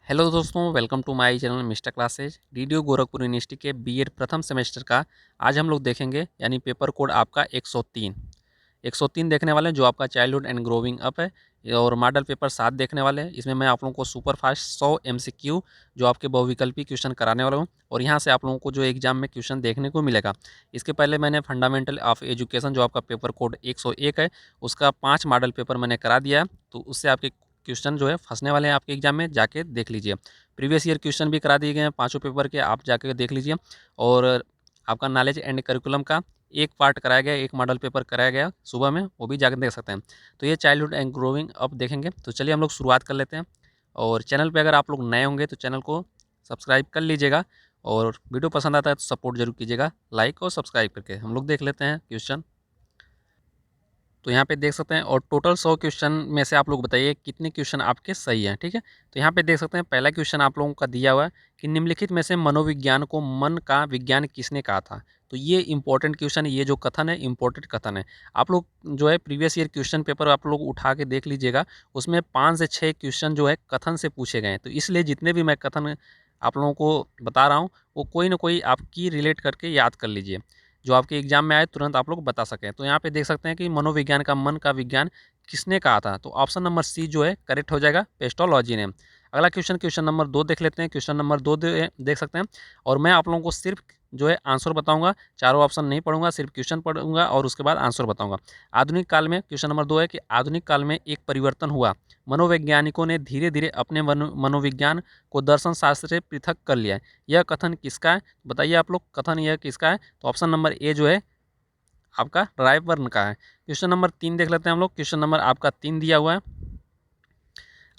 Hello दोस्तों, welcome to my channel mister classes. DDU Gorakhpur university के BEd प्रथम semester का आज हम लोग देखेंगे, यानी पेपर कोड आपका 103 देखने वाले हैं, जो आपका चाइल्डहुड एंड ग्रोविंग अप है। और मॉडल पेपर 7 देखने वाले हैं। इसमें मैं आप लोगों को सुपर फास्ट 100 एमसीक्यू जो आपके बहुविकल्पी क्वेश्चन कराने वाला हूँ, और यहाँ से आप लोगों को जो एग्जाम में क्वेश्चन देखने को मिलेगा। इसके पहले मैंने फंडामेंटल ऑफ एजुकेशन, जो आपका पेपर कोड 101 है, उसका 5 मॉडल पेपर मैंने करा दिया है। तो उससे आपके क्वेश्चन जो है फंसने वाले हैं आपके एग्जाम में, जाके देख लीजिए। प्रीवियस ईयर क्वेश्चन भी करा दिए गए हैं पाँचों पेपर के, आप जाके देख लीजिए। और आपका नॉलेज एंड करिकुलम का एक पार्ट कराया गया, एक मॉडल पेपर कराया गया सुबह में, वो भी जाकर देख सकते हैं। तो ये चाइल्डहुड एंड ग्रोविंग अप देखेंगे। तो चलिए हम लोग शुरुआत कर लेते हैं। और चैनल पे अगर आप लोग नए होंगे तो चैनल को सब्सक्राइब कर लीजिएगा, और वीडियो पसंद आता है तो सपोर्ट जरूर कीजिएगा लाइक और सब्सक्राइब करके। हम लोग देख लेते हैं क्वेश्चन। तो यहाँ पे देख सकते हैं, और टोटल 100 क्वेश्चन में से आप लोग बताइए कितने क्वेश्चन आपके सही हैं। ठीक है, तो यहाँ पे देख सकते हैं पहला क्वेश्चन आप लोगों का दिया हुआ है कि निम्नलिखित में से मनोविज्ञान को मन का विज्ञान किसने कहा था। तो ये इंपॉर्टेंट क्वेश्चन है, ये जो कथन है इंपॉर्टेंट कथन है। आप लोग जो है प्रीवियस ईयर क्वेश्चन पेपर आप लोग उठा के देख लीजिएगा, उसमें 5 से 6 क्वेश्चन जो है कथन से पूछे गए हैं। तो इसलिए जितने भी मैं कथन आप लोगों को बता रहा हूँ, वो कोई ना कोई आपकी रिलेट करके याद कर लीजिए, जो आपके एग्जाम में आए तुरंत आप लोग बता सकें। तो यहाँ पे देख सकते हैं कि मनोविज्ञान का मन का विज्ञान किसने कहा था। तो ऑप्शन नंबर सी जो है करेक्ट हो जाएगा, पेस्टोलॉजी ने। अगला क्वेश्चन, क्वेश्चन नंबर 2 देख लेते हैं। क्वेश्चन नंबर 2 देख सकते हैं, और मैं आप लोगों को सिर्फ जो है आंसर बताऊंगा, चारों ऑप्शन नहीं पढ़ूंगा, सिर्फ क्वेश्चन पढ़ूंगा और उसके बाद आंसर बताऊंगा। आधुनिक काल में, क्वेश्चन नंबर 2 है कि आधुनिक काल में एक परिवर्तन हुआ, मनोवैज्ञानिकों ने धीरे धीरे अपने मनोविज्ञान को दर्शन शास्त्र से पृथक कर लिया है। यह कथन किसका है, बताइए आप लोग, कथन यह किसका है। तो ऑप्शन नंबर ए जो है आपका रायबर्न का है। क्वेश्चन नंबर 3 देख लेते हैं हम लोग। क्वेश्चन नंबर आपका 3 दिया हुआ है,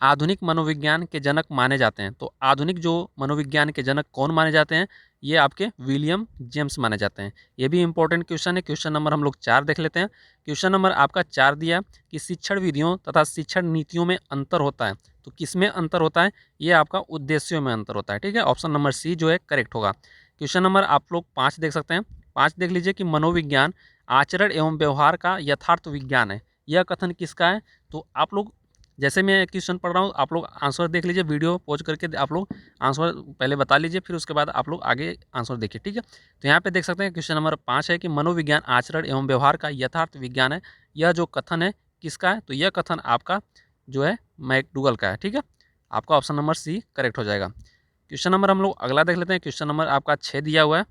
आधुनिक मनोविज्ञान के जनक माने जाते हैं। तो आधुनिक जो मनोविज्ञान के जनक कौन माने जाते हैं, ये आपके विलियम जेम्स माने जाते हैं। ये भी इंपॉर्टेंट क्वेश्चन है। क्वेश्चन नंबर हम लोग 4 देख लेते हैं। क्वेश्चन नंबर आपका 4 दिया कि शिक्षण विधियों तथा शिक्षण नीतियों में अंतर होता है। तो किस में अंतर होता है, ये आपका उद्देश्यों में अंतर होता है। ठीक है, ऑप्शन नंबर सी जो है करेक्ट होगा। क्वेश्चन नंबर आप लोग 5 देख सकते हैं। 5 देख लीजिए कि मनोविज्ञान आचरण एवं व्यवहार का यथार्थ विज्ञान है। यह कथन किसका है। तो आप लोग जैसे मैं क्वेश्चन पढ़ रहा हूँ, आप लोग आंसर देख लीजिए, वीडियो पॉज करके आप लोग आंसर पहले बता लीजिए, फिर उसके बाद आप लोग आगे आंसर देखिए। ठीक है, तो यहाँ पे देख सकते हैं क्वेश्चन नंबर 5 है कि मनोविज्ञान आचरण एवं व्यवहार का यथार्थ विज्ञान है। यह जो कथन है किसका है, तो यह कथन आपका जो है मैकडूगल का है। ठीक है, आपका ऑप्शन नंबर सी करेक्ट हो जाएगा। क्वेश्चन नंबर हम लोग अगला देख लेते हैं। क्वेश्चन नंबर आपका 6 दिया हुआ है।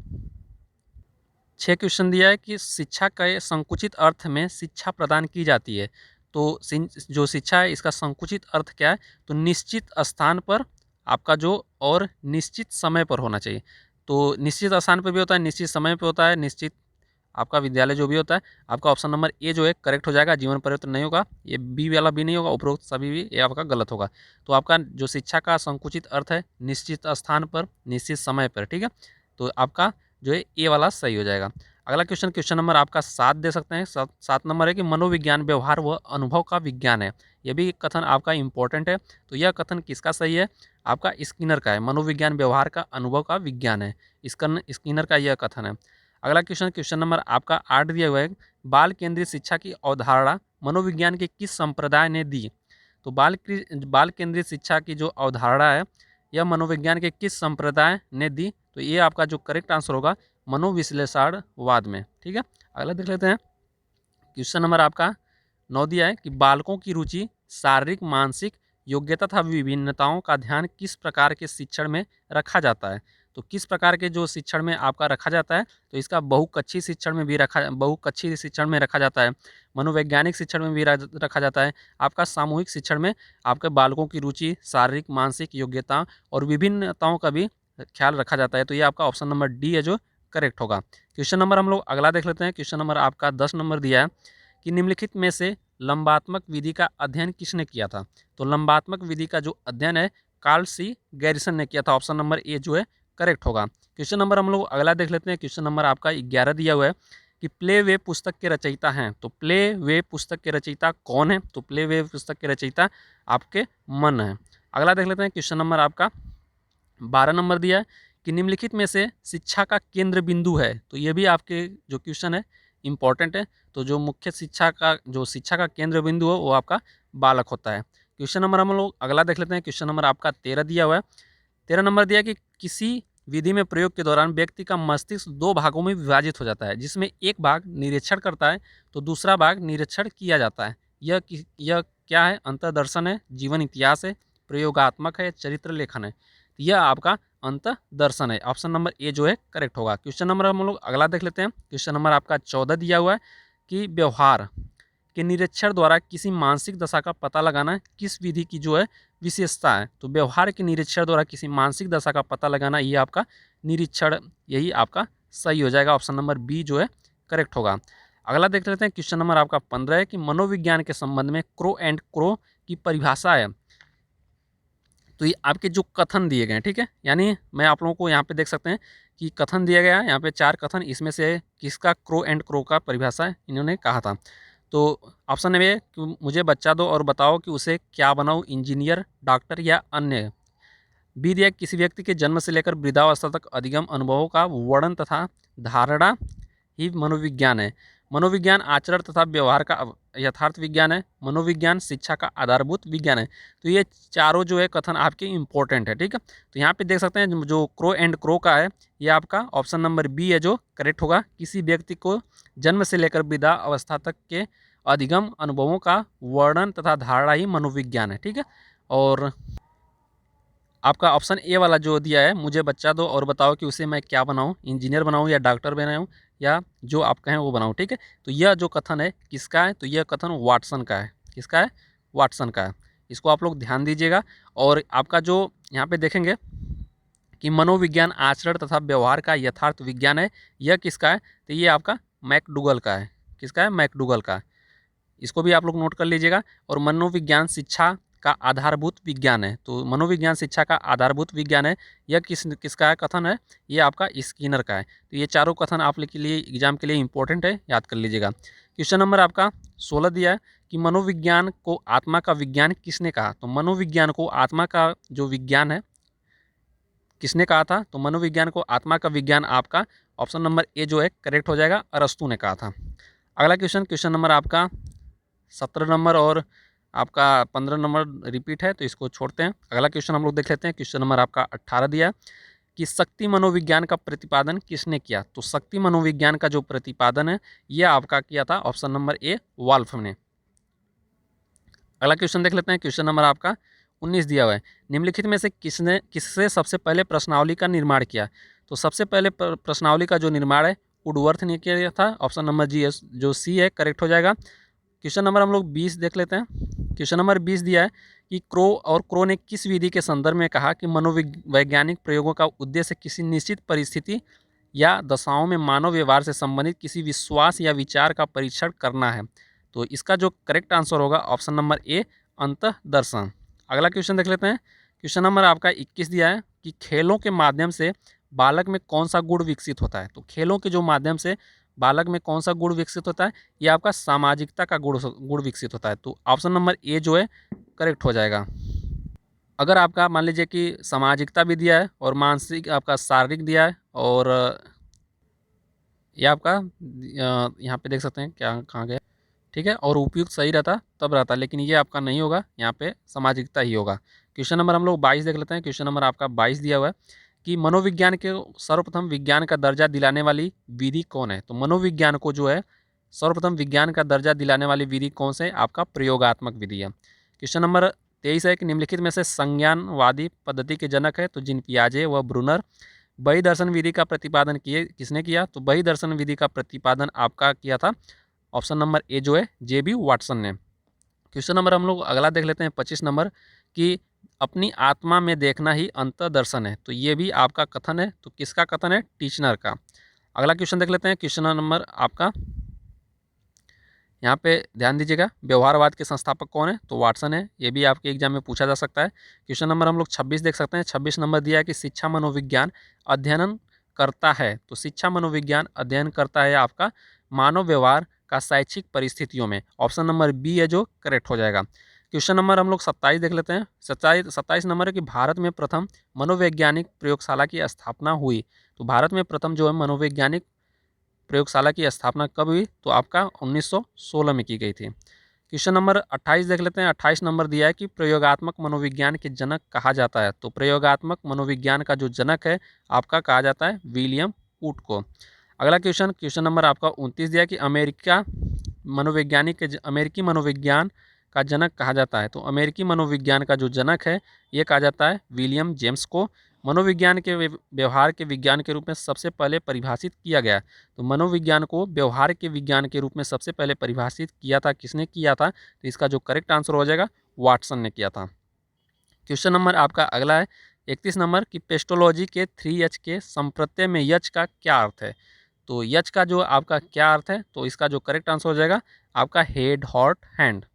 6 क्वेश्चन दिया है कि शिक्षा के संकुचित अर्थ में शिक्षा प्रदान की जाती है। तो जो शिक्षा है इसका संकुचित अर्थ क्या है, तो निश्चित स्थान पर आपका जो, और निश्चित समय पर होना चाहिए। तो निश्चित स्थान पर भी होता है, निश्चित समय पर होता है, निश्चित आपका विद्यालय जो भी होता है। आपका ऑप्शन नंबर ए जो है करेक्ट हो जाएगा, जीवन परिवर्तन नहीं होगा। ये बी वाला भी नहीं होगा, उपरोक्त सभी भी ये आपका गलत होगा। तो आपका जो शिक्षा का संकुचित अर्थ है, निश्चित स्थान पर निश्चित समय पर। ठीक है, तो आपका जो है ए वाला सही हो जाएगा। अगला क्वेश्चन, क्वेश्चन नंबर आपका 7 दे सकते हैं। 7 नंबर है कि मनोविज्ञान व्यवहार व अनुभव का विज्ञान है। यह भी कथन आपका इंपॉर्टेंट है। तो यह कथन किसका सही है, आपका स्किनर का है। मनोविज्ञान व्यवहार का अनुभव का विज्ञान है, स्किनर का यह कथन है। अगला क्वेश्चन, क्वेश्चन नंबर आपका 8 दिया हुआ है, बाल केंद्रित शिक्षा की अवधारणा मनोविज्ञान के किस संप्रदाय ने दी। तो बाल केंद्रित शिक्षा की जो अवधारणा है, यह मनोविज्ञान के किस संप्रदाय ने दी। तो ये आपका जो करेक्ट आंसर होगा मनोविश्लेषणवाद में। ठीक है, अगला देख लेते हैं। क्वेश्चन नंबर आपका 9 दिया है कि बालकों की रुचि, शारीरिक मानसिक योग्यता तथा विभिन्नताओं का ध्यान किस प्रकार के शिक्षण में रखा जाता है। तो किस प्रकार के जो शिक्षण में आपका रखा जाता है, तो इसका बहुकक्षी शिक्षण में भी बहुकक्षी शिक्षण में रखा जाता है, मनोवैज्ञानिक शिक्षण में भी रखा जाता है, आपका सामूहिक शिक्षण में आपके बालकों की रुचि, शारीरिक मानसिक योग्यता और विभिन्नताओं का भी ख्याल रखा जाता है। तो ये आपका ऑप्शन नंबर डी है जो करेक्ट होगा। क्वेश्चन नंबर हम लोग अगला देख लेते हैं। क्वेश्चन नंबर आपका 10 नंबर दिया है कि निम्नलिखित में से लंबात्मक विधि का अध्ययन किसने किया था। तो लंबात्मक विधि का जो अध्ययन है कार्ल सी गैरिसन ने किया था। ऑप्शन नंबर ए जो है करेक्ट होगा। क्वेश्चन नंबर हम लोग अगला देख लेते हैं। क्वेश्चन नंबर आपका 11 दिया हुआ है कि प्ले वे पुस्तक के रचयिता हैं। तो प्ले वे पुस्तक के रचयिता कौन है, तो प्ले वे पुस्तक के रचयिता आपके मन है। अगला देख लेते हैं। क्वेश्चन नंबर आपका 12 नंबर दिया है कि निम्नलिखित में से शिक्षा का केंद्र बिंदु है। तो ये भी आपके जो क्वेश्चन है इंपॉर्टेंट है। तो जो मुख्य शिक्षा का केंद्र बिंदु हो वो आपका बालक होता है। क्वेश्चन नंबर हम लोग अगला देख लेते हैं। क्वेश्चन नंबर आपका 13 दिया हुआ है। 13 नंबर दिया कि किसी विधि में प्रयोग के दौरान व्यक्ति का मस्तिष्क दो भागों में विभाजित हो जाता है, जिसमें एक भाग निरीक्षण करता है तो दूसरा भाग निरीक्षण किया जाता है। यह क्या है? अंतर्दर्शन है, जीवन इतिहास है, प्रयोगात्मक है, चरित्र लेखन है। यह आपका अंतर्दर्शन है। ऑप्शन नंबर ए जो है करेक्ट होगा। क्वेश्चन नंबर हम लोग अगला देख लेते हैं। क्वेश्चन नंबर आपका 14 दिया हुआ है कि व्यवहार के निरीक्षण द्वारा किसी मानसिक दशा का पता लगाना किस विधि की जो है विशेषता है? तो व्यवहार के निरीक्षण द्वारा किसी मानसिक दशा का पता लगाना, ये आपका निरीक्षण, यही आपका सही हो जाएगा। ऑप्शन नंबर बी जो है करेक्ट होगा। अगला देख लेते हैं। क्वेश्चन नंबर आपका 15 है कि मनोविज्ञान के संबंध में क्रो एंड क्रो की परिभाषा है। तो ये आपके जो कथन दिए गए हैं, ठीक है, यानी मैं आप लोगों को यहाँ पे देख सकते हैं कि कथन दिया गया है, यहाँ पे 4 कथन, इसमें से किसका क्रो एंड क्रो का परिभाषा है इन्होंने कहा था। तो ऑप्शन ए कि मुझे बच्चा दो और बताओ कि उसे क्या बनाऊँ, इंजीनियर, डॉक्टर या अन्य। बी दिया किसी व्यक्ति के जन्म से लेकर वृद्धावस्था तक अधिगम अनुभवों का वर्णन तथा धारणा ही मनोविज्ञान है। मनोविज्ञान आचरण तथा व्यवहार का यथार्थ विज्ञान है। मनोविज्ञान शिक्षा का आधारभूत विज्ञान है। तो ये चारों जो है कथन आपके इंपॉर्टेंट है, ठीक है। तो यहाँ पे देख सकते हैं जो क्रो एंड क्रो का है, ये आपका ऑप्शन नंबर बी है जो करेक्ट होगा। किसी व्यक्ति को जन्म से लेकर वृद्धा अवस्था तक के अधिगम अनुभवों का वर्णन तथा धारणा ही मनोविज्ञान है, ठीक है। और आपका ऑप्शन ए वाला जो दिया है, मुझे बच्चा दो और बताओ कि उसे मैं क्या बनाऊं, इंजीनियर बनाऊं या डॉक्टर बनाऊं या जो आप कहें वो बनाऊं, ठीक है। तो यह जो कथन है किसका है? तो यह कथन वाटसन का है। किसका है? वाटसन का है। इसको आप लोग ध्यान दीजिएगा। और आपका जो यहाँ पे देखेंगे कि मनोविज्ञान आचरण तथा व्यवहार का यथार्थ विज्ञान है, यह किसका है? तो ये आपका मैकडूगल का है। किसका है? मैकडूगल का। इसको भी आप लोग नोट कर लीजिएगा। और मनोविज्ञान शिक्षा का आधारभूत विज्ञान है। तो मनोविज्ञान शिक्षा का आधारभूत विज्ञान है, यह किसका कथन है? ये आपका स्किनर का है। तो ये चारों कथन आप लोग के लिए एग्जाम के लिए इंपॉर्टेंट है, याद कर लीजिएगा। क्वेश्चन नंबर आपका 16 दिया है कि मनोविज्ञान को आत्मा का विज्ञान किसने कहा? तो मनोविज्ञान को आत्मा का जो विज्ञान है किसने कहा था? तो मनोविज्ञान को आत्मा का विज्ञान आपका ऑप्शन नंबर ए जो है करेक्ट हो जाएगा, अरस्तु ने कहा था। अगला क्वेश्चन नंबर आपका 17 नंबर और आपका 15 नंबर रिपीट है, तो इसको छोड़ते हैं। अगला क्वेश्चन हम लोग देख लेते हैं। क्वेश्चन नंबर आपका 18 दिया है कि शक्ति मनोविज्ञान का प्रतिपादन किसने किया? तो शक्ति मनोविज्ञान का जो प्रतिपादन है यह आपका किया था ऑप्शन नंबर ए वाल्फ ने। अगला क्वेश्चन देख लेते हैं। क्वेश्चन नंबर आपका 19 दिया हुआ है, निम्नलिखित में से किससे सबसे पहले प्रश्नावली का निर्माण किया? तो सबसे पहले प्रश्नावली का जो निर्माण है वुडवर्थ ने किया था। ऑप्शन नंबर जी जो सी है करेक्ट हो जाएगा। क्वेश्चन नंबर हम लोग 20 देख लेते हैं। क्वेश्चन नंबर 20 दिया है कि क्रो ने किस विधि के संदर्भ में कहा कि मनोवैज्ञानिक प्रयोगों का उद्देश्य किसी निश्चित परिस्थिति या दशाओं में मानव व्यवहार से संबंधित किसी विश्वास या विचार का परीक्षण करना है? तो इसका जो करेक्ट आंसर होगा ऑप्शन नंबर ए अंतःदर्शन। अगला क्वेश्चन देख लेते हैं। क्वेश्चन नंबर आपका 21 दिया है कि खेलों के माध्यम से बालक में कौन सा गुण विकसित होता है? तो खेलों के जो माध्यम से बालक में कौन सा गुण विकसित होता है? ये आपका सामाजिकता का गुण विकसित होता है। तो ऑप्शन नंबर ए जो है करेक्ट हो जाएगा। अगर आपका मान लीजिए कि सामाजिकता भी दिया है और मानसिक आपका शारीरिक दिया है और ये आपका यहाँ पे देख सकते हैं क्या कहाँ गया, ठीक है, और उपयुक्त सही रहता तब रहता, लेकिन ये आपका नहीं होगा, यहाँ पे सामाजिकता ही होगा। क्वेश्चन नंबर हम लोग 22 देख लेते हैं। क्वेश्चन नंबर आपका 22 दिया हुआ है कि मनोविज्ञान के सर्वप्रथम विज्ञान का दर्जा दिलाने वाली विधि कौन है? तो मनोविज्ञान को जो है सर्वप्रथम विज्ञान का दर्जा दिलाने वाली विधि कौन से? आपका प्रयोगात्मक विधि है। क्वेश्चन नंबर 23 है कि निम्नलिखित में से संज्ञानवादी पद्धति के जनक है? तो जिन पियाजे व ब्रूनर। बही दर्शन विधि का प्रतिपादन किसने किया? तो बही दर्शन विधि का प्रतिपादन आपका किया था ऑप्शन नंबर ए जो है जे.बी. वाटसन ने। क्वेश्चन नंबर हम लोग अगला देख लेते हैं 25 नंबर कि अपनी आत्मा में देखना ही अंतर्दर्शन है। तो ये भी आपका कथन है। तो किसका कथन है? टीचनर का। अगला क्वेश्चन देख लेते हैं। क्वेश्चन नंबर आपका यहाँ पे ध्यान दीजिएगा, व्यवहारवाद के संस्थापक कौन है? तो वाटसन है। ये भी आपके एग्जाम में पूछा जा सकता है। क्वेश्चन नंबर हम लोग 26 देख सकते हैं। 26 नंबर दिया है कि शिक्षा मनोविज्ञान अध्ययन करता है। तो शिक्षा मनोविज्ञान अध्ययन करता है आपका मानव व्यवहार का शैक्षिक परिस्थितियों में। ऑप्शन नंबर बी है जो करेक्ट हो जाएगा। क्वेश्चन नंबर हम लोग 27 देख लेते हैं। 27 नंबर है कि भारत में प्रथम मनोवैज्ञानिक प्रयोगशाला की स्थापना हुई। तो भारत में प्रथम जो है मनोवैज्ञानिक प्रयोगशाला की स्थापना कब हुई? तो आपका 1916 में की गई थी। क्वेश्चन नंबर 28 देख लेते हैं। 28 नंबर दिया है कि प्रयोगात्मक मनोविज्ञान के जनक कहा जाता है। तो प्रयोगात्मक मनोविज्ञान का जो जनक है आपका कहा जाता है विलियम वुड को। अगला क्वेश्चन नंबर आपका 29 दिया है कि अमेरिकी मनोविज्ञान का जनक कहा जाता है। तो अमेरिकी मनोविज्ञान का जो जनक है ये कहा जाता है विलियम जेम्स को। मनोविज्ञान के व्यवहार के विज्ञान के रूप में सबसे पहले परिभाषित किया गया। तो मनोविज्ञान को व्यवहार के विज्ञान के रूप में सबसे पहले परिभाषित किया था, किसने किया था? तो इसका जो करेक्ट आंसर हो जाएगा वाटसन ने किया था। क्वेश्चन नंबर आपका अगला है 31 नंबर कि पेस्टोलॉजी के 3H के संप्रत्यय में यच का क्या अर्थ है? तो यच का जो आपका क्या अर्थ है? तो इसका जो करेक्ट आंसर हो जाएगा आपका हेड, हार्ट, हैंड।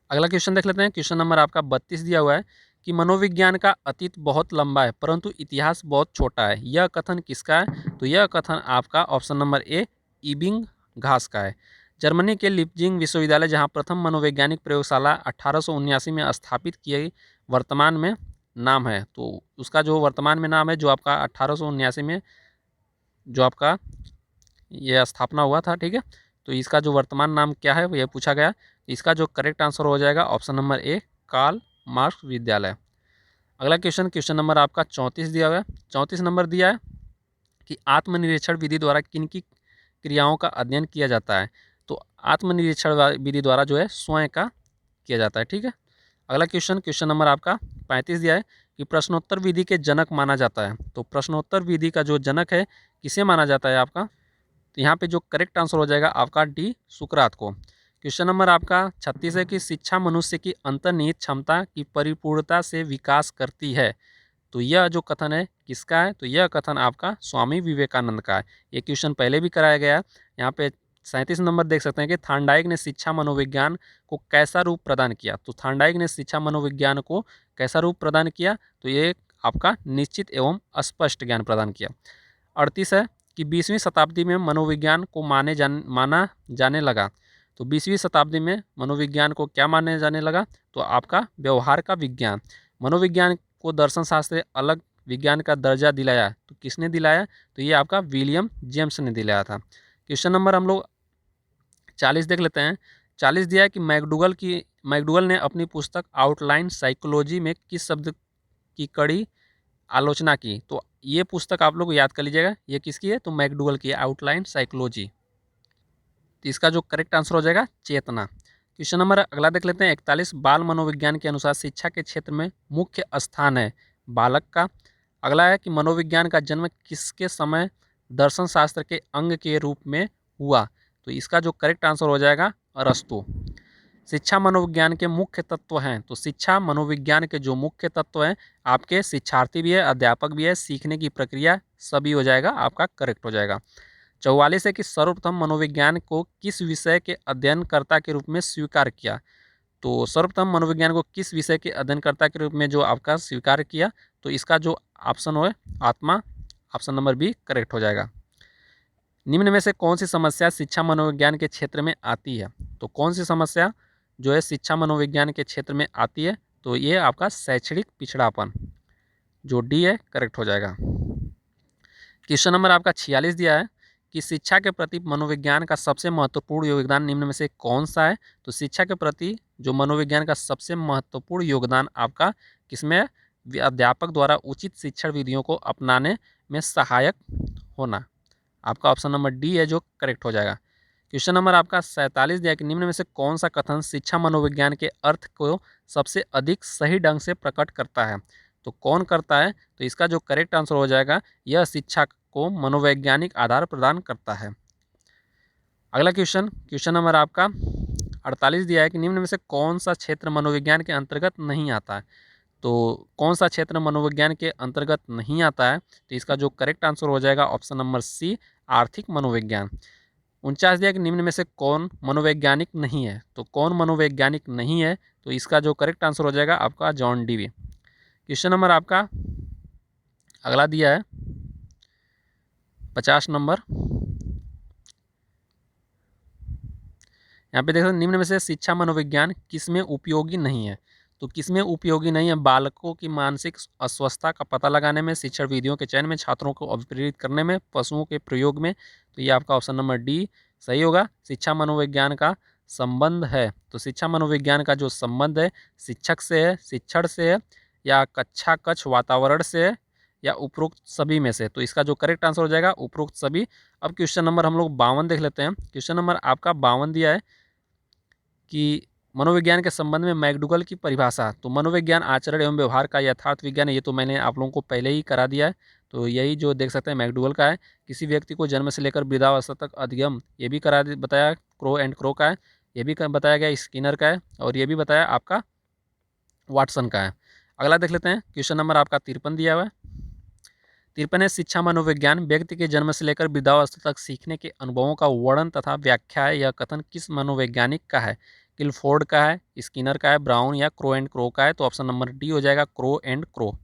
अगला क्वेश्चन देख लेते हैं। क्वेश्चन नंबर आपका 32 दिया हुआ है कि मनोविज्ञान का अतीत बहुत लंबा है परंतु इतिहास बहुत छोटा है, यह कथन किसका है? तो यह कथन आपका ऑप्शन नंबर ए इबिंग घास का है। जर्मनी के लिप्जिंग विश्वविद्यालय जहां प्रथम मनोवैज्ञानिक प्रयोगशाला 1879 में स्थापित की गई, वर्तमान में नाम है। तो उसका जो वर्तमान में नाम है जो आपका 1879 में जो आपका ये स्थापना हुआ था, ठीक है। तो इसका जो वर्तमान नाम क्या है यह पूछा गया। इसका जो करेक्ट आंसर हो जाएगा option number A Karl Marx विद्यालय। अगला क्वेश्चन नंबर आपका 34 दिया हुआ है। 34 नंबर दिया है कि आत्मनिरीक्षण विधि द्वारा किन की क्रियाओं का अध्ययन किया जाता है? तो आत्मनिरीक्षण विधि द्वारा जो है स्वयं का किया जाता है, ठीक है। अगला क्वेश्चन नंबर आपका 35 दिया है कि प्रश्नोत्तर विधि के जनक माना जाता है। तो प्रश्नोत्तर विधि का जो जनक है किसे माना जाता है आपका? तो यहाँ पे जो करेक्ट आंसर हो जाएगा आपका डी सुकरात को। क्वेश्चन नंबर आपका 36 है कि शिक्षा मनुष्य की अंतर्निहित क्षमता की परिपूर्णता से विकास करती है। तो यह जो कथन है किसका है? तो यह कथन आपका स्वामी विवेकानंद का है। ये क्वेश्चन पहले भी कराया गया है। यहाँ पे 37 नंबर देख सकते हैं कि थार्नडाइक ने शिक्षा मनोविज्ञान को कैसा रूप प्रदान किया? तो थार्नडाइक ने शिक्षा मनोविज्ञान को कैसा रूप प्रदान किया? तो ये आपका निश्चित एवं स्पष्ट ज्ञान प्रदान किया। 38 है कि 20वीं शताब्दी में मनोविज्ञान को माना जाने लगा। तो 20वीं शताब्दी में मनोविज्ञान को क्या माने जाने लगा? तो आपका व्यवहार का विज्ञान। मनोविज्ञान को दर्शन शास्त्र से अलग विज्ञान का दर्जा दिलाया। तो किसने दिलाया? तो ये आपका विलियम जेम्स ने दिलाया था। क्वेश्चन नंबर हम लोग 40 देख लेते हैं। 40 दिया है कि मैकडूगल ने अपनी पुस्तक आउटलाइन साइकोलॉजी में किस शब्द की कड़ी आलोचना की? तो ये पुस्तक आप लोग याद कर लीजिएगा, ये किसकी है? तो मैकडूगल की आउटलाइन साइकोलॉजी। तो इसका जो करेक्ट आंसर हो जाएगा चेतना। क्वेश्चन नंबर अगला देख लेते हैं 41 बाल मनोविज्ञान के अनुसार शिक्षा के क्षेत्र में मुख्य स्थान है बालक का। अगला है कि मनोविज्ञान का जन्म किसके समय दर्शन शास्त्र के अंग के रूप में हुआ? तो इसका जो करेक्ट आंसर हो जाएगा अरस्तु। शिक्षा मनोविज्ञान के मुख्य तत्व हैं। तो शिक्षा मनोविज्ञान के जो मुख्य तत्व हैं आपके शिक्षार्थी भी है, अध्यापक भी है, सीखने की प्रक्रिया, सभी हो जाएगा आपका करेक्ट हो जाएगा। 44 है कि सर्वप्रथम मनोविज्ञान को किस विषय के अध्ययनकर्ता के रूप में स्वीकार किया? तो सर्वप्रथम मनोविज्ञान को किस विषय के अध्ययनकर्ता के रूप में जो आपका स्वीकार किया? तो इसका जो ऑप्शन है आत्मा, ऑप्शन नंबर बी करेक्ट हो जाएगा। निम्न में से कौन सी समस्या शिक्षा मनोविज्ञान के क्षेत्र में आती है? तो कौन सी समस्या जो है शिक्षा मनोविज्ञान के क्षेत्र में आती है? तो ये आपका शैक्षणिक पिछड़ापन, जो डी है करेक्ट हो जाएगा। क्वेश्चन नंबर आपका 46 दिया है कि शिक्षा के प्रति मनोविज्ञान का सबसे महत्वपूर्ण योगदान निम्न में से कौन सा है? तो शिक्षा के प्रति जो मनोविज्ञान का सबसे महत्वपूर्ण योगदान आपका किसमें है? अध्यापक द्वारा उचित शिक्षण विधियों को अपनाने में सहायक होना। आपका ऑप्शन नंबर डी है जो करेक्ट हो जाएगा। क्वेश्चन नंबर आपका 47 दिया कि निम्न में से कौन सा कथन शिक्षा मनोविज्ञान के अर्थ को सबसे अधिक सही ढंग से प्रकट करता है? तो कौन करता है? तो इसका जो करेक्ट आंसर हो जाएगा यह शिक्षा को मनोवैज्ञानिक आधार प्रदान करता है। अगला क्वेश्चन नंबर आपका 48 दिया है कि निम्न में से कौन सा क्षेत्र मनोविज्ञान के अंतर्गत नहीं आता है? तो कौन सा क्षेत्र मनोविज्ञान के अंतर्गत नहीं आता है? तो इसका जो करेक्ट आंसर हो जाएगा ऑप्शन नंबर सी आर्थिक मनोविज्ञान। 49 दिया कि निम्न में से कौन मनोवैज्ञानिक नहीं है? तो कौन मनोवैज्ञानिक नहीं है? तो इसका जो करेक्ट आंसर हो जाएगा आपका जॉन डीवी। क्वेश्चन नंबर आपका अगला दिया है 50 नंबर। यहाँ पे देखो निम्न में से शिक्षा मनोविज्ञान किसमें उपयोगी नहीं है? तो किसमें उपयोगी नहीं है? बालकों की मानसिक अस्वस्थता का पता लगाने में, शिक्षण विधियों के चयन में, छात्रों को अभिप्रेरित करने में, पशुओं के प्रयोग में। तो ये आपका ऑप्शन नंबर डी सही होगा। शिक्षा मनोविज्ञान का संबंध है। तो शिक्षा मनोविज्ञान का जो संबंध है शिक्षक से है, शिक्षण से है, या कक्षा कक्ष वातावरण से है, या उपरोक्त सभी में से। तो इसका जो करेक्ट आंसर हो जाएगा उपरोक्त सभी। अब क्वेश्चन नंबर हम लोग 52 देख लेते हैं। क्वेश्चन नंबर आपका 52 दिया है कि मनोविज्ञान के संबंध में मैकडूगल की परिभाषा। तो मनोविज्ञान आचरण एवं व्यवहार का यथार्थ विज्ञान है, ये तो मैंने आप लोगों को पहले ही करा दिया है। तो यही जो देख सकते हैं मैकडूगल का है। किसी व्यक्ति को जन्म से लेकर वृद्धावस्था तक अधिगम, ये भी बताया क्रो एंड क्रो का है, ये भी बताया गया स्किनर का है, और ये भी बताया आपका वाटसन का है। अगला देख लेते हैं। क्वेश्चन नंबर आपका 53 दिया हुआ है। 53 है, शिक्षा मनोविज्ञान व्यक्ति के जन्म से लेकर वृद्धावस्था तक सीखने के अनुभवों का वर्णन तथा व्याख्या है। यह कथन किस मनोवैज्ञानिक का है? किलफोर्ड का है, स्किनर का है, ब्राउन या क्रो एंड क्रो का है? तो ऑप्शन नंबर डी हो जाएगा, क्रो एंड क्रो।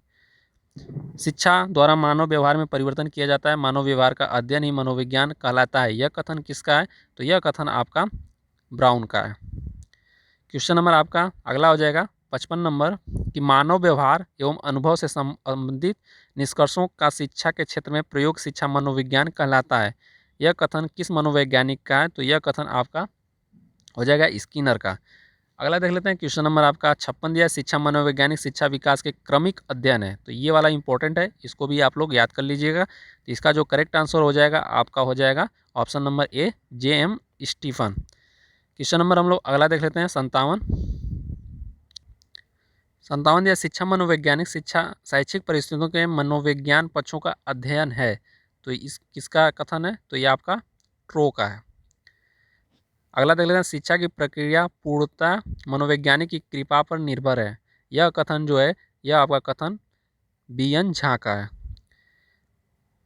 शिक्षा द्वारा मानव व्यवहार में परिवर्तन किया जाता है, मानव व्यवहार का अध्ययन ही मनोविज्ञान कहलाता है। यह कथन किसका है? तो यह कथन आपका ब्राउन का है। क्वेश्चन नंबर आपका अगला हो जाएगा 55 नंबर कि मानव व्यवहार एवं अनुभव से संबंधित निष्कर्षों का शिक्षा के क्षेत्र में प्रयोग शिक्षा मनोविज्ञान कहलाता है। यह कथन किस मनोवैज्ञानिक का है? तो यह कथन आपका हो जाएगा स्किनर का। अगला देख लेते हैं। क्वेश्चन नंबर आपका 56 दिया, शिक्षा मनोवैज्ञानिक शिक्षा विकास के क्रमिक अध्ययन है। तो ये वाला इंपॉर्टेंट है, इसको भी आप लोग याद कर लीजिएगा। तो इसका जो करेक्ट आंसर हो जाएगा आपका हो जाएगा option number A, J.M. Stephen. Question number हम लोग अगला देख लेते हैं 57 दिया, शिक्षा मनोवैज्ञानिक शिक्षा शैक्षिक परिस्थितियों के मनोविज्ञान पक्षों का अध्ययन है। तो इस किसका कथन है? तो ये आपका ट्रो का है। अगला देख लेते हैं, शिक्षा की प्रक्रिया पूर्णतः मनोवैज्ञानिक की कृपा पर निर्भर है। यह कथन जो है यह आपका कथन B.N. झा का है।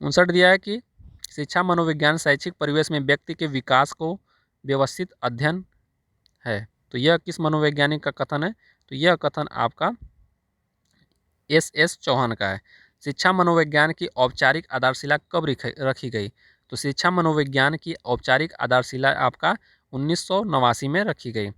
59 दिया है कि शिक्षा मनोविज्ञान शैक्षिक परिवेश में व्यक्ति के विकास को व्यवस्थित अध्ययन है। तो यह किस मनोवैज्ञानिक का कथन है? तो यह कथन आपका S.S. चौहान का है। शिक्षा मनोविज्ञान की औपचारिक आधारशिला कब रखी गई? तो शिक्षा मनोविज्ञान की औपचारिक आधारशिला आपका 1989 में रखी गई।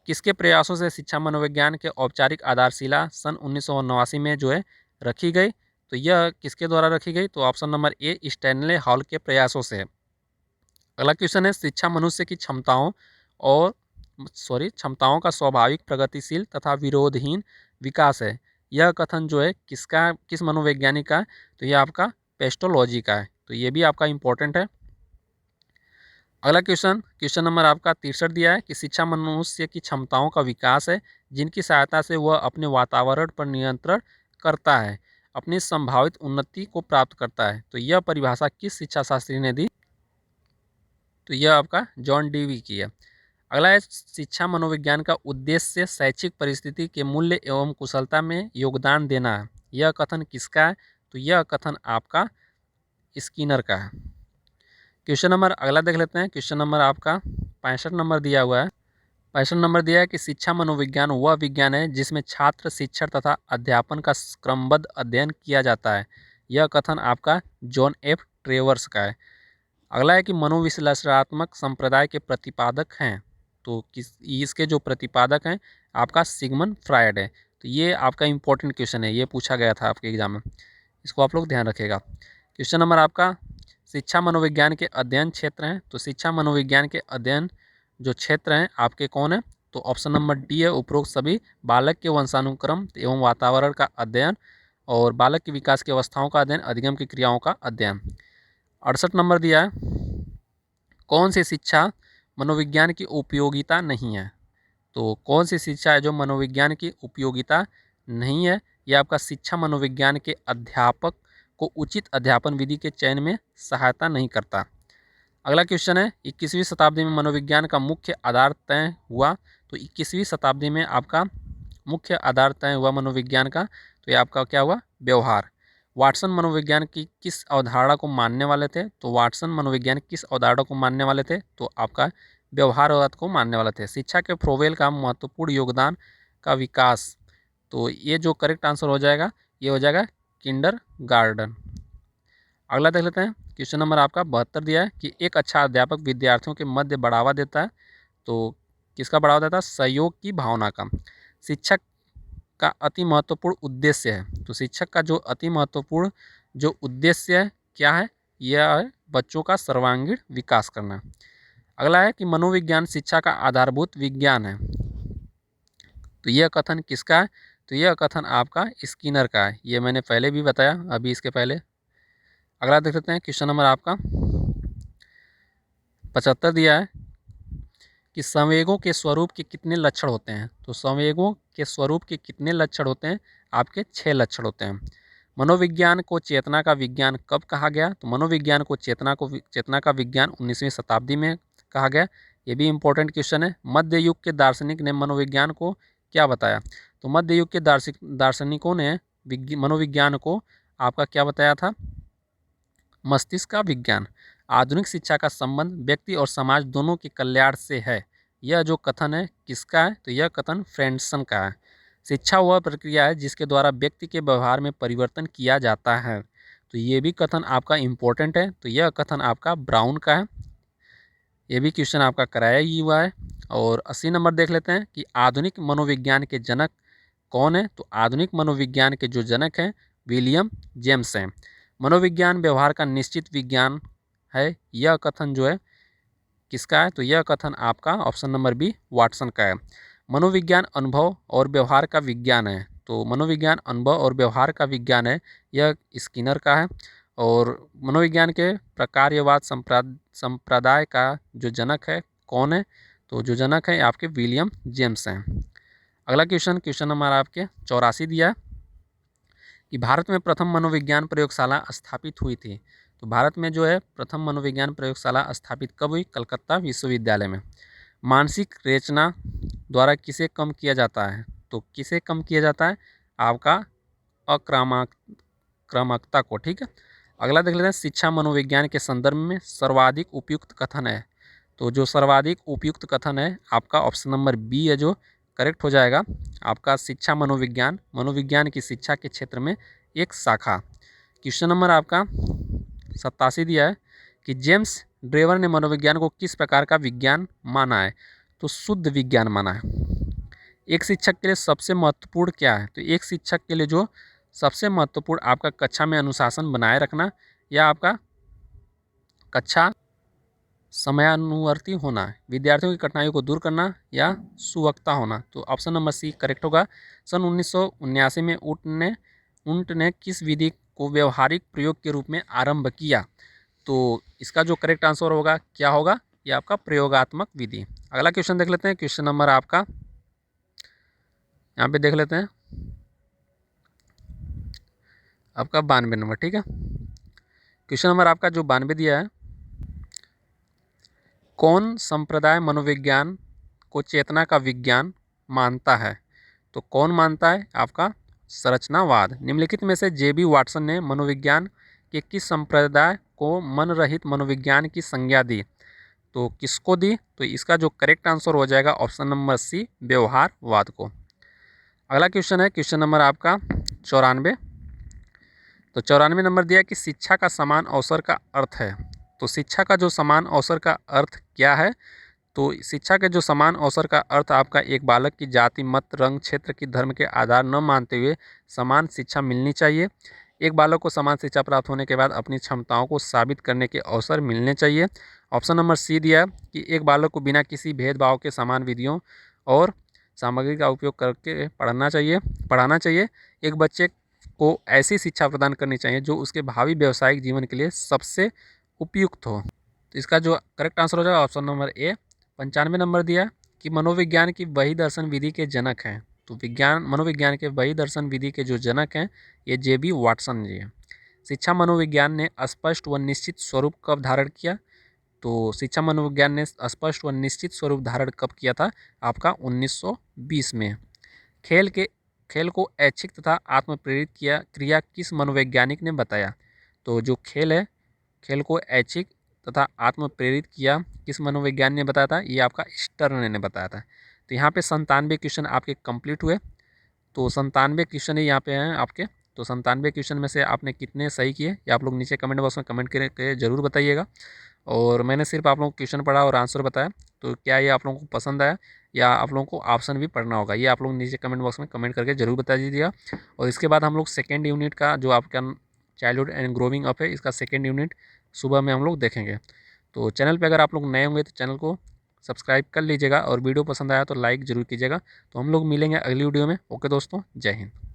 किसके प्रयासों से शिक्षा मनोविज्ञान के औपचारिक आधारशिला सन 1989 में जो है रखी गई? तो यह किसके द्वारा रखी गई? तो ऑप्शन नंबर ए, स्टैनले हॉल के प्रयासों से। अगला क्वेश्चन है, शिक्षा मनुष्य की क्षमताओं का स्वाभाविक प्रगतिशील तथा विरोधहीन विकास है। यह कथन जो है किस मनोवैज्ञानिक का है? तो यह आपका पेस्टोलॉजी का है। तो ये भी आपका इंपॉर्टेंट है। अगला क्वेश्चन नंबर आपका 63 दिया है कि शिक्षा मनुष्य की क्षमताओं का विकास है जिनकी सहायता से वह अपने वातावरण पर नियंत्रण करता है, अपनी संभावित उन्नति को प्राप्त करता है। तो यह परिभाषा किस शिक्षा शास्त्री ने दी? तो यह आपका जॉन डीवी की है। अगला है, शिक्षा मनोविज्ञान का उद्देश्य शैक्षिक परिस्थिति के मूल्य एवं कुशलता में योगदान देना है। यह कथन किसका है? तो यह कथन आपका स्किनर का है। क्वेश्चन नंबर अगला देख लेते हैं। क्वेश्चन नंबर आपका 65 नंबर दिया हुआ है। 65 नंबर दिया है कि शिक्षा मनोविज्ञान वह विज्ञान है जिसमें छात्र शिक्षण तथा अध्यापन का क्रमबद्ध अध्ययन किया जाता है। यह कथन आपका जॉन एफ ट्रेवर्स का है। अगला है कि मनोविश्लेषणात्मक संप्रदाय के प्रतिपादक हैं। तो इसके जो प्रतिपादक हैं आपका सिगमंड फ्रायड है। तो ये आपका इंपॉर्टेंट क्वेश्चन है, ये पूछा गया था आपके एग्जाम में, इसको आप लोग ध्यान रखिएगा। क्वेश्चन नंबर आपका, शिक्षा मनोविज्ञान के अध्ययन क्षेत्र हैं। तो शिक्षा मनोविज्ञान के अध्ययन जो क्षेत्र हैं आपके कौन है? तो ऑप्शन नंबर डी है, उपरोक्त सभी। बालक के वंशानुक्रम एवं वातावरण का अध्ययन, और बालक के विकास की अवस्थाओं का अध्ययन, अधिगम की क्रियाओं का अध्ययन। 68 नंबर दिया है, कौन सी शिक्षा मनोविज्ञान की उपयोगिता नहीं है? तो कौन सी शिक्षा है जो मनोविज्ञान की उपयोगिता नहीं है? यह आपका शिक्षा मनोविज्ञान के अध्यापक को उचित अध्यापन विधि के चयन में सहायता नहीं करता। अगला क्वेश्चन है, 21वीं शताब्दी में मनोविज्ञान का मुख्य आधार तय हुआ। तो 21वीं शताब्दी में आपका मुख्य आधार तय हुआ मनोविज्ञान का, तो ये आपका क्या हुआ? व्यवहार। वाटसन मनोविज्ञान की किस अवधारणा को मानने वाले थे? तो वाटसन मनोविज्ञान किस अवधारणा को मानने वाले थे? तो आपका व्यवहारवाद को मानने वाले थे। शिक्षा के फ्रोवेल का महत्वपूर्ण योगदान का विकास, तो ये जो करेक्ट आंसर हो जाएगा ये हो जाएगा किंडरगार्टन। अगला देख लेते हैं। क्वेश्चन नंबर आपका 72 दिया है कि एक अच्छा अध्यापक विद्यार्थियों के मध्य बढ़ावा देता है। तो किसका बढ़ावा देता है? सहयोग की भावना का। शिक्षक का अति महत्वपूर्ण उद्देश्य है। तो शिक्षक का जो अति महत्वपूर्ण जो उद्देश्य है क्या है? यह है बच्चों का सर्वांगीण विकास करना। अगला है कि मनोविज्ञान शिक्षा का आधारभूत विज्ञान है। तो यह कथन किसका है? तो यह कथन आपका स्किनर का है। ये मैंने पहले भी बताया अभी इसके पहले। अगला देख सकते हैं क्वेश्चन नंबर आपका 75 दिया है कि संवेगों के स्वरूप के कितने लक्षण होते हैं। तो संवेगों के स्वरूप के कितने लक्षण होते हैं? आपके 6 लक्षण होते हैं। मनोविज्ञान को चेतना का विज्ञान कब कहा गया? तो मनोविज्ञान को चेतना का विज्ञान 19वीं शताब्दी में कहा गया। ये भी इंपॉर्टेंट क्वेश्चन है। मध्य युग के दार्शनिक ने मनोविज्ञान को क्या बताया? तो मध्य युग के दार्शनिकों ने मनोविज्ञान को आपका क्या बताया था? मस्तिष्क का विज्ञान। आधुनिक शिक्षा का संबंध व्यक्ति और समाज दोनों के कल्याण से है। यह जो कथन है किसका है? तो यह कथन फ्रेंडसन का है। शिक्षा वह प्रक्रिया है जिसके द्वारा व्यक्ति के व्यवहार में परिवर्तन किया जाता है। तो ये भी कथन आपका इम्पोर्टेंट है। तो यह कथन आपका ब्राउन का है। ये भी क्वेश्चन आपका कराया ही हुआ है। और 80 नंबर देख लेते हैं कि आधुनिक मनोविज्ञान के जनक कौन है? तो आधुनिक मनोविज्ञान के जो जनक हैं विलियम जेम्स हैं। मनोविज्ञान व्यवहार का निश्चित विज्ञान है। यह कथन जो है किसका है? तो यह कथन आपका ऑप्शन नंबर बी वाटसन का है। मनोविज्ञान अनुभव और व्यवहार का विज्ञान है। तो मनोविज्ञान अनुभव और व्यवहार का विज्ञान है, यह स्किनर का है। और मनोविज्ञान के प्रकार्यवाद संप्रदाय का जो जनक है कौन है? तो जो जनक है आपके विलियम जेम्स हैं। अगला क्वेश्चन नंबर आपके 84 दिया कि भारत में प्रथम मनोविज्ञान प्रयोगशाला स्थापित हुई थी। तो भारत में जो है प्रथम मनोविज्ञान प्रयोगशाला स्थापित कब हुई? कलकत्ता विश्वविद्यालय में। मानसिक रेचना द्वारा किसे कम किया जाता है? तो किसे कम किया जाता है? आपका आक्रामकता को। ठीक है। अगला देख लेते हैं शिक्षा मनोविज्ञान के संदर्भ में सर्वाधिक उपयुक्त कथन है। तो जो सर्वाधिक उपयुक्त कथन है आपका ऑप्शन नंबर बी है जो करेक्ट हो जाएगा। आपका शिक्षा मनोविज्ञान की शिक्षा के क्षेत्र में एक शाखा। क्वेश्चन नंबर आपका 87 दिया है कि जेम्स ड्रेवर ने मनोविज्ञान को किस प्रकार का विज्ञान माना है? तो शुद्ध विज्ञान माना है। एक शिक्षक के लिए सबसे महत्वपूर्ण क्या है? तो एक शिक्षक के लिए जो सबसे महत्वपूर्ण आपका कक्षा में अनुशासन बनाए रखना या आपका कक्षा समयानुवर्ती होना, विद्यार्थियों की कठिनाइयों को दूर करना या सुवक्ता होना। तो ऑप्शन नंबर सी करेक्ट होगा। सन 1979 में उंट ने किस विधि को व्यवहारिक प्रयोग के रूप में आरंभ किया? तो इसका जो करेक्ट आंसर होगा क्या होगा? ये आपका प्रयोगात्मक विधि। अगला क्वेश्चन देख लेते हैं। क्वेश्चन नंबर आपका यहाँ पे देख लेते हैं आपका 92 नंबर। ठीक है। क्वेश्चन नंबर आपका जो 92 दिया है, कौन संप्रदाय मनोविज्ञान को चेतना का विज्ञान मानता है? तो कौन मानता है? आपका संरचनावाद। निम्नलिखित में से जे बी वाटसन ने मनोविज्ञान के किस संप्रदाय को मन रहित मनोविज्ञान की संज्ञा दी? तो किसको दी? तो इसका जो करेक्ट आंसर हो जाएगा ऑप्शन नंबर सी व्यवहारवाद को। अगला क्वेश्चन है क्वेश्चन नंबर आपका 94। तो 94 नंबर दिया कि शिक्षा का समान अवसर का अर्थ है। तो शिक्षा का जो समान अवसर का अर्थ क्या है? तो शिक्षा के जो समान अवसर का अर्थ आपका एक बालक की जाति, मत, रंग, क्षेत्र की धर्म के आधार न मानते हुए समान शिक्षा मिलनी चाहिए। एक बालक को समान शिक्षा प्राप्त होने के बाद अपनी क्षमताओं को साबित करने के अवसर मिलने चाहिए। ऑप्शन नंबर सी दिया कि एक बालक को बिना किसी भेदभाव के समान विधियों और सामग्री का उपयोग करके पढ़ाना चाहिए। एक बच्चे को ऐसी शिक्षा प्रदान करनी चाहिए जो उसके भावी व्यावसायिक जीवन के लिए सबसे उपयुक्त हो। तो इसका जो करेक्ट आंसर हो जाएगा ऑप्शन नंबर ए। 95 नंबर दिया कि मनोविज्ञान की वही दर्शन विधि के जनक हैं। तो मनोविज्ञान के वही दर्शन विधि के जो जनक हैं ये जे बी वाटसन जी हैं। शिक्षा मनोविज्ञान ने स्पष्ट व निश्चित स्वरूप कब धारण किया? तो शिक्षा मनोविज्ञान ने स्पष्ट व निश्चित स्वरूप धारण कब किया था? आपका 1920 में। खेल को ऐच्छिक तथा आत्मप्रेरित क्रिया किस मनोवैज्ञानिक ने बताया? तो जो खेल है, खेल को ऐच्छिक तथा आत्मप्रेरित किया किस मनोविज्ञान ने बताया था? ये आपका स्टर्न ने बताया था। तो यहाँ पे 97 क्वेश्चन आपके कंप्लीट हुए। तो 97 क्वेश्चन ही यहाँ पे हैं आपके। तो 97 क्वेश्चन में से आपने कितने सही किए ये आप लोग नीचे कमेंट बॉक्स में कमेंट करके जरूर बताइएगा। और मैंने सिर्फ आप लोगों को क्वेश्चन पढ़ा और आंसर बताया, तो क्या ये आप लोगों को पसंद आया या आप लोगों को ऑप्शन भी पढ़ना होगा, ये आप लोग नीचे कमेंट बॉक्स में कमेंट करके जरूर बता दीजिएगा। और इसके बाद हम लोग सेकेंड यूनिट का जो आपका चाइल्डहुड एंड ग्रोइंग अप है, इसका सेकेंड यूनिट सुबह में हम लोग देखेंगे। तो चैनल पे अगर आप लोग नए होंगे तो चैनल को सब्सक्राइब कर लीजिएगा और वीडियो पसंद आया तो लाइक ज़रूर कीजिएगा। तो हम लोग मिलेंगे अगली वीडियो में। ओके दोस्तों, जय हिंद।